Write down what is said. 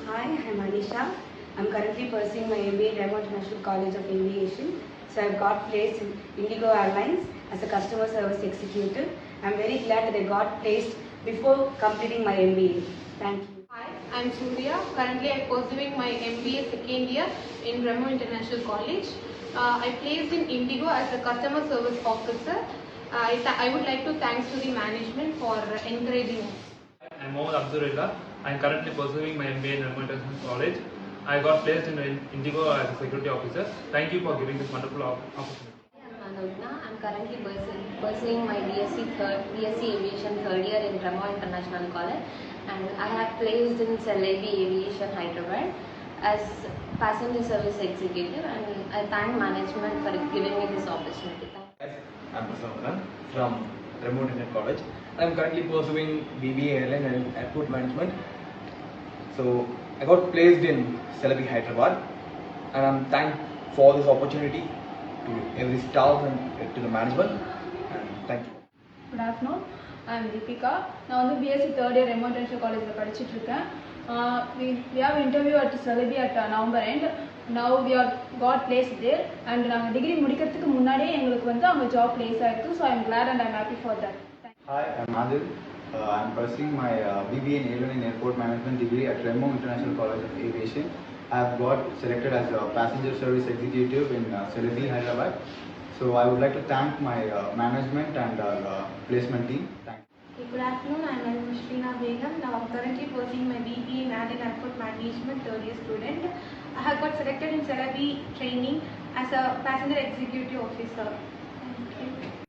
Hi, I'm Anisha. I'm currently pursuing my MBA REMO International College of Aviation. So I've got placed in Indigo Airlines as a customer service executive. I'm very glad that I got placed before completing my MBA. Thank you. Hi, I'm Surya. Currently, I'm pursuing my MBA second year in REMO International College. I placed in Indigo as a customer service officer. I would like to thanks to the management for encouraging us. I'm Mohammad Abdullah. I'm currently pursuing my MBA in REMO International College. I got placed in Indigo as a security officer. Thank you for giving this wonderful opportunity. I'm Anurna. I'm currently pursuing my B.sc Aviation third year in REMO International College, and I have placed in Celebi Aviation Hyderabad as passenger service executive, and I thank management for giving me this opportunity. I'm Prasanna from REMO International College. I'm currently pursuing BBA Airline and Airport Management. So I got placed in Celebi Hyderabad, and I'm thankful for this opportunity to every staff and to the management. And thank you. Good afternoon. I am Deepika. Now on the B.sc third year REMO International College படிச்சிட்டு இருக்கேன். We have interview at Celebi at November end. Now we are got placed there, and நாங்கள் degree முடிக்கிறதுக்கு முன்னாடியே எங்களுக்கு வந்து அவங்க job place ஆயிருக்கு. So I'm glad and I'm happy for that. Hi, I'm Adil. I'm pursuing my BBA in Airline and Airport Management degree at REMO International College of Aviation. I have got selected as a passenger service executive in Celebi, Hyderabad. So I would like to thank my management and our placement team. Thank you. Good afternoon, I am Mushrina Begum. Now I am currently pursuing my BBA in Airline Airport Management third year student. I have got selected in Celebi training as a passenger executive officer. Thank you.